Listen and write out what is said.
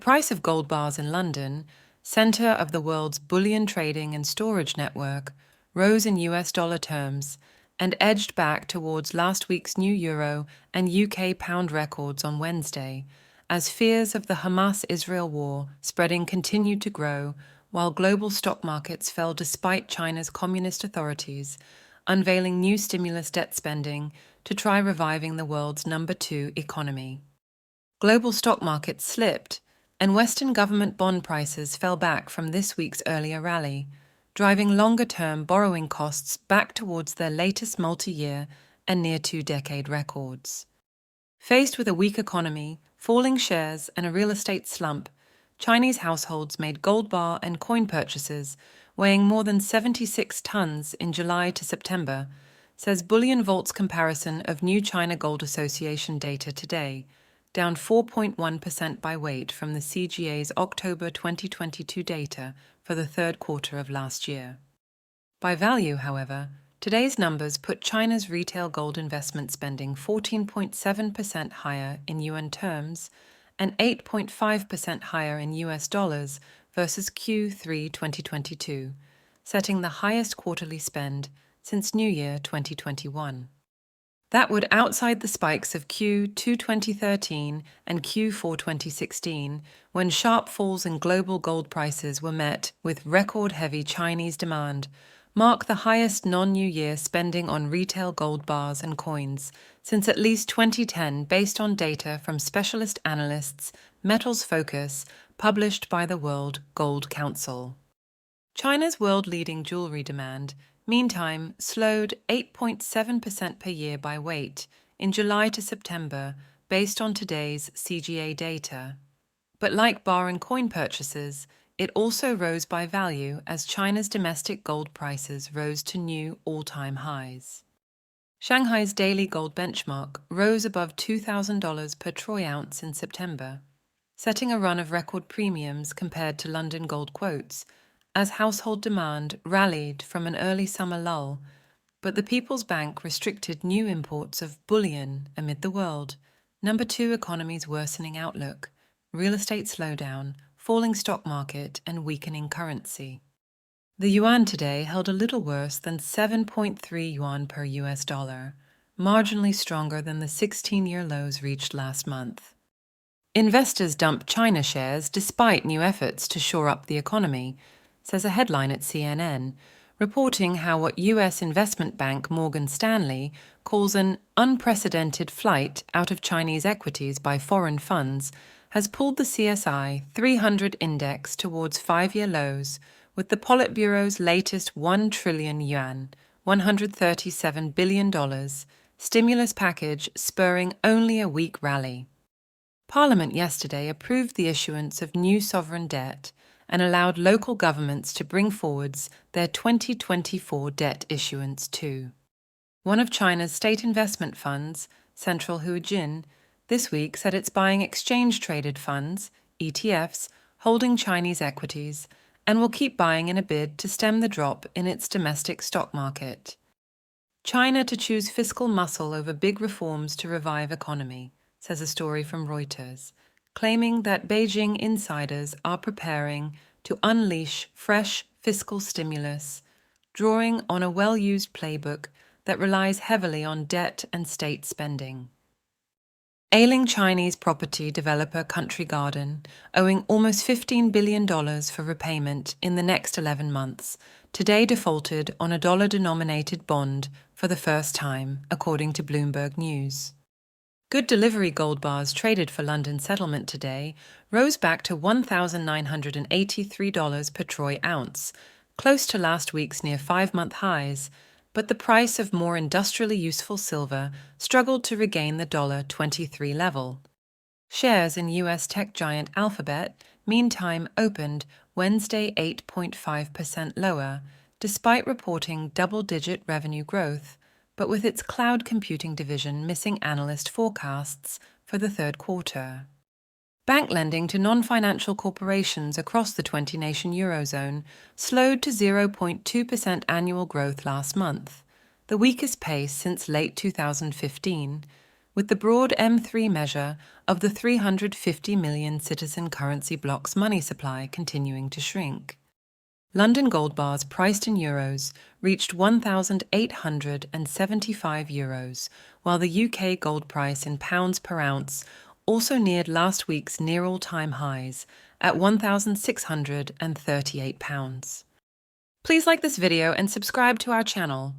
price of gold bars in London, center of the world's bullion trading and storage network, rose in US dollar terms and edged back towards last week's new euro and UK pound records on Wednesday, as fears of the Hamas-Israel war spreading continued to grow, while global stock markets fell despite China's communist authorities unveiling new stimulus debt spending to try reviving the world's number 2 economy. Global stock markets slipped, and Western government bond prices fell back from this week's earlier rally, driving longer-term borrowing costs back towards their latest multi-year and near 2-decade records. Faced with a weak economy, falling shares, and a real estate slump, Chinese households made gold bar and coin purchases weighing more than 76 tons in July to September, says BullionVault's comparison of new China Gold Association data today, down 4.1% by weight from the CGA's October 2022 data for the third quarter of last year. By value, however, today's numbers put China's retail gold investment spending 14.7% higher in yuan terms and 8.5% higher in US dollars versus Q3 2022, setting the highest quarterly spend since New Year 2021. That would outside the spikes of Q2 2013 and Q4 2016, when sharp falls in global gold prices were met with record-heavy Chinese demand, mark the highest non-New Year spending on retail gold bars and coins since at least 2010 based on data from specialist analysts Metals Focus published by the World Gold Council. China's world-leading jewelry demand, meantime, slowed 8.7% per year by weight in July to September based on today's CGA data. But like bar and coin purchases, it also rose by value as China's domestic gold prices rose to new all-time highs. Shanghai's daily gold benchmark rose above $2,000 per troy ounce in September, setting a run of record premiums compared to London gold quotes, as household demand rallied from an early summer lull, but the People's Bank restricted new imports of bullion amid the world number 2 economy's worsening outlook, real estate slowdown, falling stock market, and weakening currency. The yuan today held a little worse than 7.3 yuan per US dollar, marginally stronger than the 16-year lows reached last month. Investors dumped China shares despite new efforts to shore up the economy, says a headline at CNN, reporting how what U.S. investment bank Morgan Stanley calls an unprecedented flight out of Chinese equities by foreign funds has pulled the CSI 300 index towards 5-year lows, with the Politburo's latest 1 trillion yuan, $137 billion, stimulus package spurring only a weak rally. Parliament yesterday approved the issuance of new sovereign debt and allowed local governments to bring forwards their 2024 debt issuance too. One of China's state investment funds, Central Huijin, this week said it's buying exchange-traded funds, ETFs, holding Chinese equities, and will keep buying in a bid to stem the drop in its domestic stock market. China to choose fiscal muscle over big reforms to revive economy, says a story from Reuters, claiming that Beijing insiders are preparing to unleash fresh fiscal stimulus, drawing on a well-used playbook that relies heavily on debt and state spending. Ailing Chinese property developer Country Garden, owing almost $15 billion for repayment in the next 11 months, today defaulted on a dollar-denominated bond for the first time, according to Bloomberg News. Good Delivery gold bars traded for London settlement today rose back to $1,983 per troy ounce, close to last week's near 5-month highs, but the price of more industrially useful silver struggled to regain the $23 level. Shares in U.S. tech giant Alphabet, meantime, opened Wednesday 8.5% lower, despite reporting double-digit revenue growth, but with its cloud computing division missing analyst forecasts for the third quarter. Bank lending to non-financial corporations across the 20-nation Eurozone slowed to 0.2% annual growth last month, the weakest pace since late 2015, with the broad M3 measure of the 350 million citizen currency bloc's money supply continuing to shrink. London gold bars priced in euros reached €1,875, while the UK gold price in pounds per ounce also neared last week's near all-time highs at £1,638. Please like this video and subscribe to our channel.